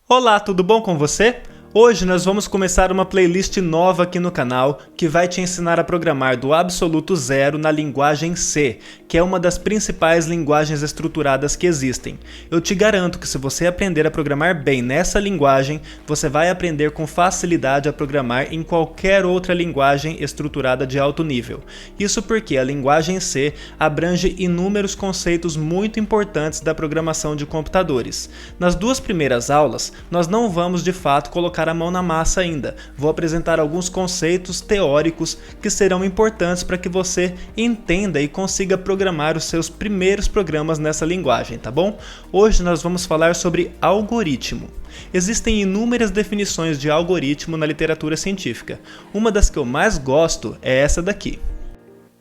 Olá, tudo bom com você? Hoje nós vamos começar uma playlist nova aqui no canal que vai te ensinar a programar do absoluto zero na linguagem C, que é uma das principais linguagens estruturadas que existem. Eu te garanto que se você aprender a programar bem nessa linguagem, você vai aprender com facilidade a programar em qualquer outra linguagem estruturada de alto nível. Isso porque a linguagem C abrange inúmeros conceitos muito importantes da programação de computadores. Nas duas primeiras aulas, nós não vamos de fato colocar a mão na massa ainda. Vou apresentar alguns conceitos teóricos que serão importantes para que você entenda e consiga programar os seus primeiros programas nessa linguagem, tá bom? Hoje nós vamos falar sobre algoritmo. Existem inúmeras definições de algoritmo na literatura científica. Uma das que eu mais gosto é essa daqui.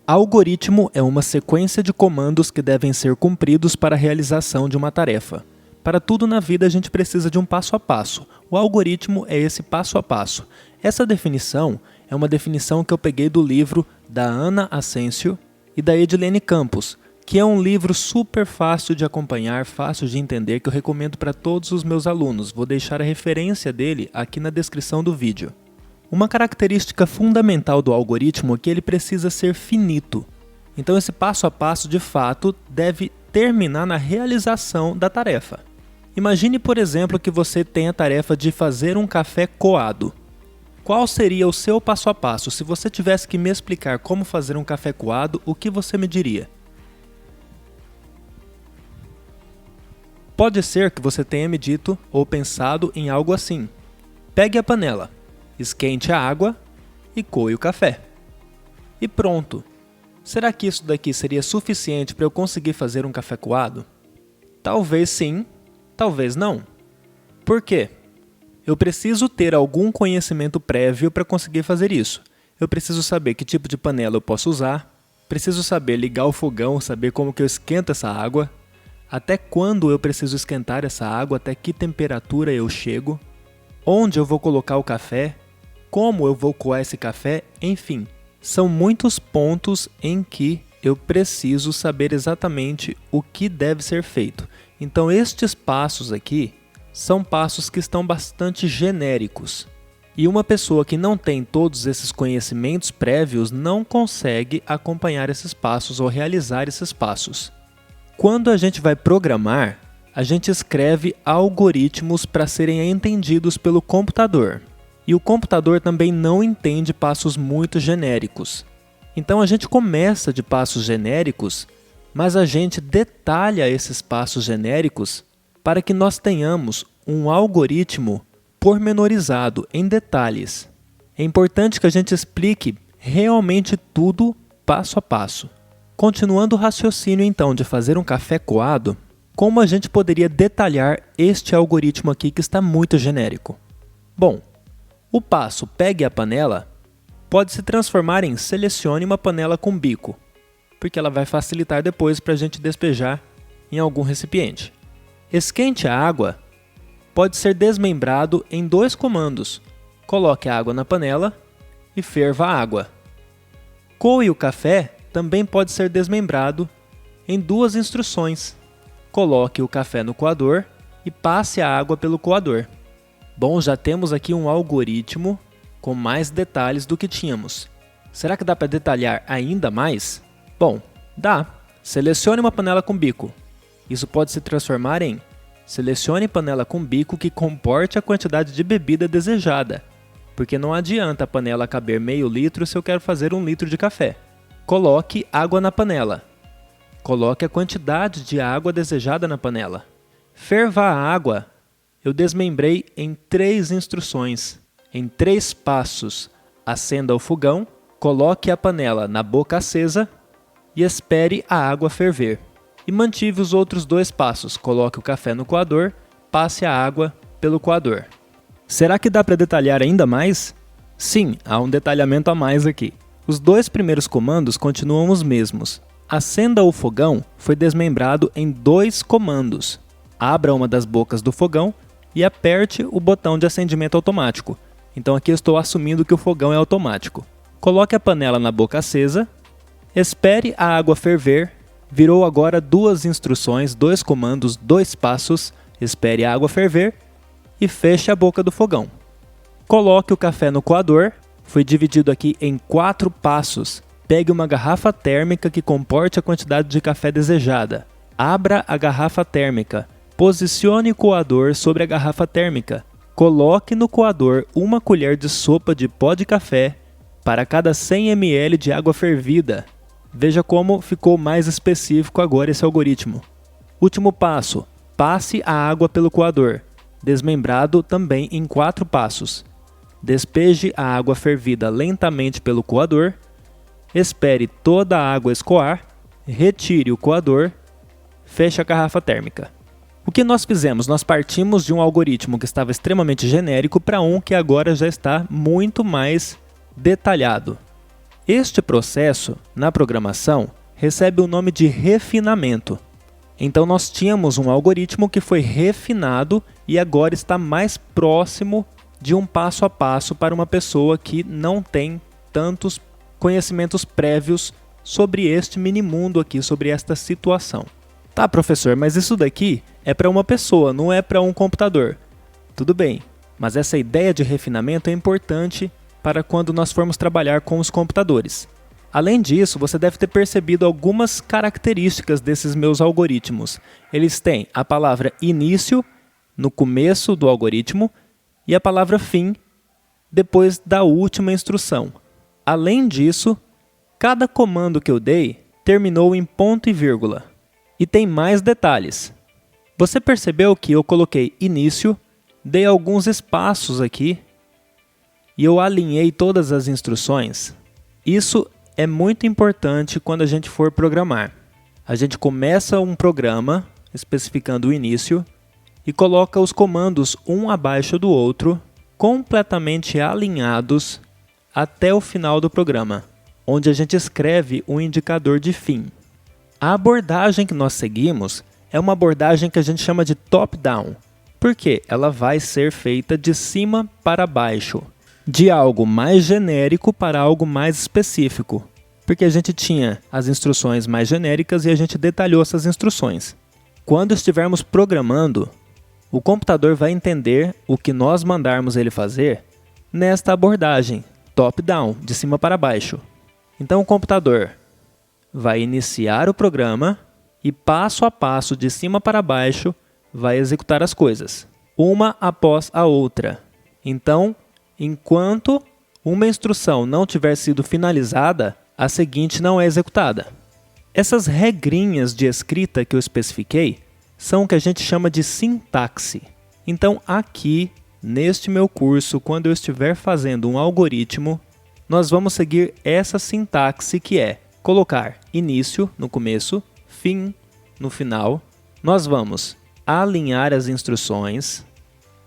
Algoritmo é uma sequência de comandos que devem ser cumpridos para a realização de uma tarefa. Para tudo na vida a gente precisa de um passo a passo. O algoritmo é esse passo a passo. Essa definição é uma definição que eu peguei do livro da Ana Ascencio e da Edilene Campos, que é um livro super fácil de acompanhar, fácil de entender, que eu recomendo para todos os meus alunos. Vou deixar a referência dele aqui na descrição do vídeo. Uma característica fundamental do algoritmo é que ele precisa ser finito. Então esse passo a passo, de fato, deve terminar na realização da tarefa. Imagine, por exemplo, que você tem a tarefa de fazer um café coado. Qual seria o seu passo a passo? Se você tivesse que me explicar como fazer um café coado, o que você me diria? Pode ser que você tenha me dito ou pensado em algo assim. Pegue a panela, esquente a água e coe o café. E pronto. Será que isso daqui seria suficiente para eu conseguir fazer um café coado? Talvez sim. Talvez não. Por quê? Eu preciso ter algum conhecimento prévio para conseguir fazer isso. Eu preciso saber que tipo de panela eu posso usar, preciso saber ligar o fogão, saber como que eu esquento essa água, até quando eu preciso esquentar essa água, até que temperatura eu chego, onde eu vou colocar o café, como eu vou coar esse café, enfim. São muitos pontos em que eu preciso saber exatamente o que deve ser feito. Então estes passos aqui são passos que estão bastante genéricos. E uma pessoa que não tem todos esses conhecimentos prévios não consegue acompanhar esses passos ou realizar esses passos. Quando a gente vai programar, a gente escreve algoritmos para serem entendidos pelo computador. E o computador também não entende passos muito genéricos. Então a gente começa de passos genéricos, mas a gente detalha esses passos genéricos para que nós tenhamos um algoritmo pormenorizado em detalhes. É importante que a gente explique realmente tudo passo a passo. Continuando o raciocínio então de fazer um café coado, como a gente poderia detalhar este algoritmo aqui que está muito genérico? Bom, o passo pegue a panela pode se transformar em selecione uma panela com bico, porque ela vai facilitar depois para a gente despejar em algum recipiente. Esquente a água pode ser desmembrado em dois comandos. Coloque a água na panela e ferva a água. Coe o café também pode ser desmembrado em duas instruções. Coloque o café no coador e passe a água pelo coador. Bom, já temos aqui um algoritmo com mais detalhes do que tínhamos. Será que dá para detalhar ainda mais? Bom, dá. Selecione uma panela com bico. Isso pode se transformar em selecione panela com bico que comporte a quantidade de bebida desejada, porque não adianta a panela caber meio litro se eu quero fazer 1 litro de café. Coloque água na panela. Coloque a quantidade de água desejada na panela. Ferva a água. Eu desmembrei em 3 instruções. Em 3 passos, acenda o fogão, coloque a panela na boca acesa e espere a água ferver. E mantive os outros 2 passos, coloque o café no coador, passe a água pelo coador. Será que dá para detalhar ainda mais? Sim, há um detalhamento a mais aqui. Os 2 primeiros comandos continuam os mesmos. Acenda o fogão foi desmembrado em 2 comandos. Abra uma das bocas do fogão e aperte o botão de acendimento automático. Então aqui eu estou assumindo que o fogão é automático. Coloque a panela na boca acesa, espere a água ferver, virou agora 2 instruções, 2 comandos, 2 passos, espere a água ferver e feche a boca do fogão. Coloque o café no coador, foi dividido aqui em 4 passos. Pegue uma garrafa térmica que comporte a quantidade de café desejada. Abra a garrafa térmica. Posicione o coador sobre a garrafa térmica. Coloque no coador 1 colher de sopa de pó de café para cada 100 ml de água fervida. Veja como ficou mais específico agora esse algoritmo. Último passo. Passe a água pelo coador, desmembrado também em 4 passos. Despeje a água fervida lentamente pelo coador. Espere toda a água escoar, retire o coador, feche a garrafa térmica. O que nós fizemos? Nós partimos de um algoritmo que estava extremamente genérico para um que agora já está muito mais detalhado. Este processo, na programação, recebe o nome de refinamento. Então nós tínhamos um algoritmo que foi refinado e agora está mais próximo de um passo a passo para uma pessoa que não tem tantos conhecimentos prévios sobre este minimundo aqui, sobre esta situação. Tá, professor, mas isso daqui é para uma pessoa, não é para um computador. Tudo bem, mas essa ideia de refinamento é importante para quando nós formos trabalhar com os computadores. Além disso, você deve ter percebido algumas características desses meus algoritmos. Eles têm a palavra início no começo do algoritmo e a palavra fim depois da última instrução. Além disso, cada comando que eu dei terminou em ponto e vírgula. E tem mais detalhes. Você percebeu que eu coloquei início, dei alguns espaços aqui e eu alinhei todas as instruções? Isso é muito importante quando a gente for programar. A gente começa um programa especificando o início e coloca os comandos um abaixo do outro, completamente alinhados até o final do programa, onde a gente escreve um indicador de fim. A abordagem que nós seguimos é uma abordagem que a gente chama de top-down, porque ela vai ser feita de cima para baixo, de algo mais genérico para algo mais específico, porque a gente tinha as instruções mais genéricas e a gente detalhou essas instruções. Quando estivermos programando, o computador vai entender o que nós mandarmos ele fazer nesta abordagem, top-down, de cima para baixo. Então o computador vai iniciar o programa e passo a passo, de cima para baixo, vai executar as coisas, uma após a outra. Então, enquanto uma instrução não tiver sido finalizada, a seguinte não é executada. Essas regrinhas de escrita que eu especifiquei são o que a gente chama de sintaxe. Então, aqui, neste meu curso, quando eu estiver fazendo um algoritmo, nós vamos seguir essa sintaxe que é colocar início no começo, fim no final. Nós vamos alinhar as instruções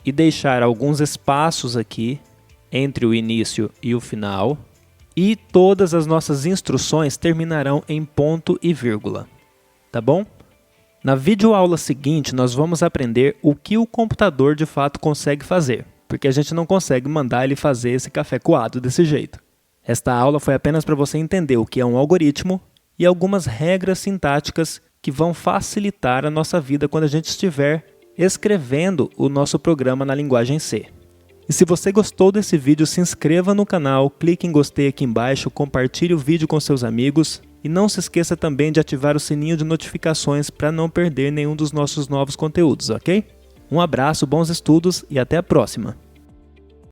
e deixar alguns espaços aqui entre o início e o final. E todas as nossas instruções terminarão em ponto e vírgula. Tá bom? Na videoaula seguinte, nós vamos aprender o que o computador de fato consegue fazer, porque a gente não consegue mandar ele fazer esse café coado desse jeito. Esta aula foi apenas para você entender o que é um algoritmo e algumas regras sintáticas que vão facilitar a nossa vida quando a gente estiver escrevendo o nosso programa na linguagem C. E se você gostou desse vídeo, se inscreva no canal, clique em gostei aqui embaixo, compartilhe o vídeo com seus amigos e não se esqueça também de ativar o sininho de notificações para não perder nenhum dos nossos novos conteúdos, ok? Um abraço, bons estudos e até a próxima!